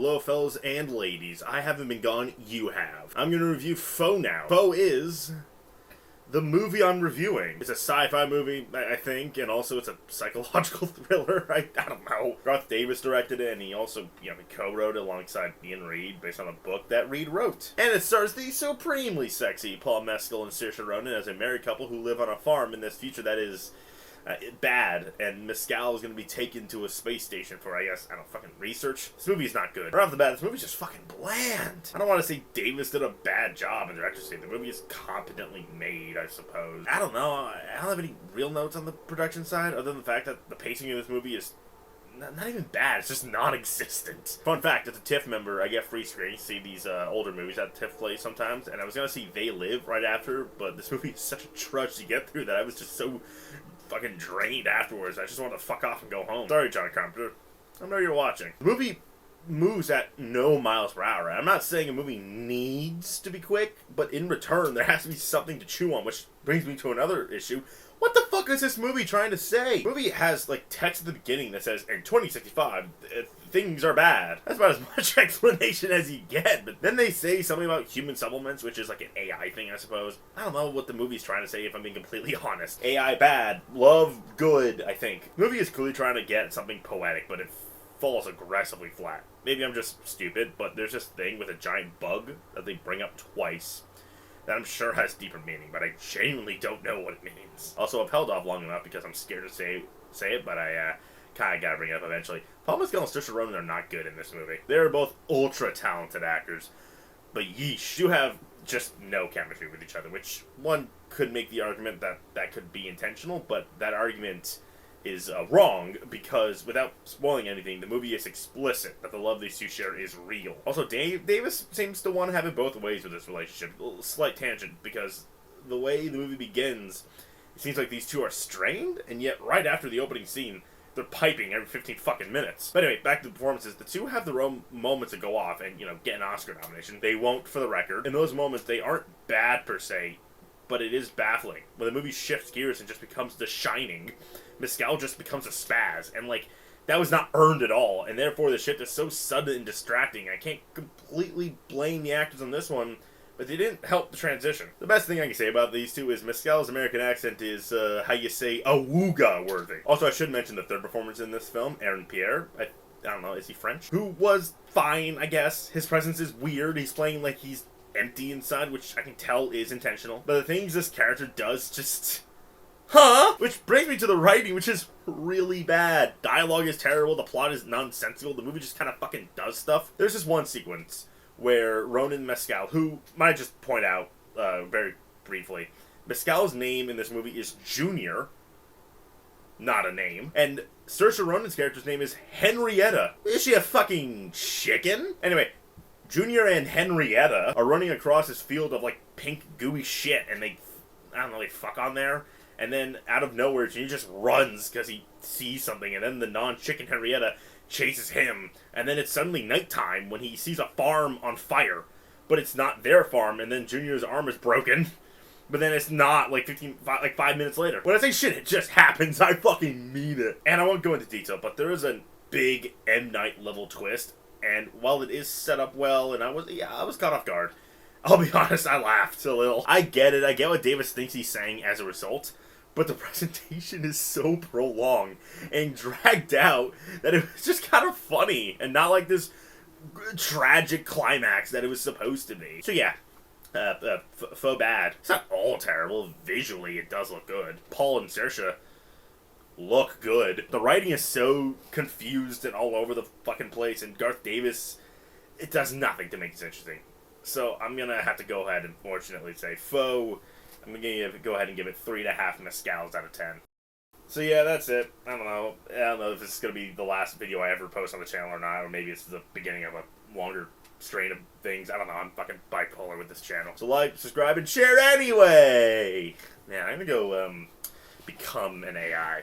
Hello, fellas and ladies. I haven't been gone, you have. I'm gonna review Foe now. Foe is the movie I'm reviewing. It's a sci-fi movie, I think, and also it's a psychological thriller. I don't know. Garth Davis directed it, and he also, he co-wrote it alongside Ian Reed, based on a book that Reed wrote. And it stars the supremely sexy Paul Mescal and Saoirse Ronan as a married couple who live on a farm in this future that is bad, and Mescal is going to be taken to a space station for, I don't fucking research. This movie is not good. Right off the bat, this movie's just fucking bland. I don't want to say Davis did a bad job in the director's seat. The movie is competently made, I suppose. I don't know. I don't have any real notes on the production side, other than the fact that the pacing of this movie is not even bad. It's just non-existent. Fun fact, as a TIFF member, I get free screens to see these older movies at TIFF Play sometimes, and I was going to see They Live right after, but this movie is such a trudge to get through that I was just so fucking drained afterwards. I just wanted to fuck off and go home. Sorry, John Carpenter. I know you're watching. The movie moves at no miles per hour. I'm not saying a movie needs to be quick, but in return, there has to be something to chew on, which brings me to another issue. What the fuck is this movie trying to say? The movie has, like, text at the beginning that says, in 2065, things are bad. That's about as much explanation as you get. But then they say something about human supplements, which is like an AI thing, I suppose. I don't know what the movie's trying to say, if I'm being completely honest. AI bad, love good, I think. The movie is clearly trying to get something poetic, but it falls aggressively flat. Maybe I'm just stupid, but there's this thing with a giant bug that they bring up twice that I'm sure has deeper meaning, but I genuinely don't know what it means. Also, I've held off long enough because I'm scared to say it, but I kind of gotta bring it up eventually. Paul Mescal and Saoirse Ronan are not good in this movie. They're both ultra-talented actors, but yeesh, you have just no chemistry with each other, which one could make the argument that that could be intentional, but that argument is wrong, because without spoiling anything, the movie is explicit that the love these two share is real. Also, Davis seems to want to have it both ways with this relationship. A slight tangent, because the way the movie begins, it seems like these two are strained, and yet right after the opening scene, they're piping every 15 fucking minutes. But anyway, back to the performances. The two have their own moments that go off and, get an Oscar nomination. They won't, for the record. In those moments, they aren't bad per se, but it is baffling. When the movie shifts gears and just becomes The Shining, Mescal just becomes a spaz, and, that was not earned at all, and therefore the shift is so sudden and distracting. I can't completely blame the actors on this one, but they didn't help the transition. The best thing I can say about these two is Mescal's American accent is, how you say, awooga worthy. Also, I should mention the third performance in this film, Aaron Pierre. I don't know, is he French? Who was fine, I guess. His presence is weird. He's playing like he's empty inside, which I can tell is intentional. But the things this character does just... Huh? Which brings me to the writing, which is really bad. Dialogue is terrible, the plot is nonsensical, the movie just kind of fucking does stuff. There's this one sequence where Ronan Mescal, who, might just point out very briefly, Mescal's name in this movie is Junior, not a name, and Saoirse Ronan's character's name is Henrietta. Is she a fucking chicken? Anyway, Junior and Henrietta are running across this field of, pink gooey shit, and they fuck on there. And then, out of nowhere, Junior just runs because he sees something, and then the non-chicken Henrietta chases him, and then it's suddenly nighttime when he sees a farm on fire, but it's not their farm, and then Junior's arm is broken, but then it's not, 5 minutes later. When I say shit, it just happens, I fucking mean it. And I won't go into detail, but there is a big M. Night level twist, and while it is set up well, and I was caught off guard, I'll be honest, I laughed a little. I get it, I get what Davis thinks he's saying as a result, but the presentation is so prolonged and dragged out that it was just kind of funny and not like this tragic climax that it was supposed to be. So yeah, faux bad. It's not all terrible. Visually, it does look good. Paul and Saoirse look good. The writing is so confused and all over the fucking place, and Garth Davis, it does nothing to make this interesting. So I'm gonna have to go ahead and fortunately say faux. I'm going to go ahead and give it 3.5 Mescals out of 10. So yeah, that's it. I don't know if this is going to be the last video I ever post on the channel or not, or maybe it's the beginning of a longer strain of things. I don't know, I'm fucking bipolar with this channel. So like, subscribe, and share anyway! Yeah, I'm going to go become an AI.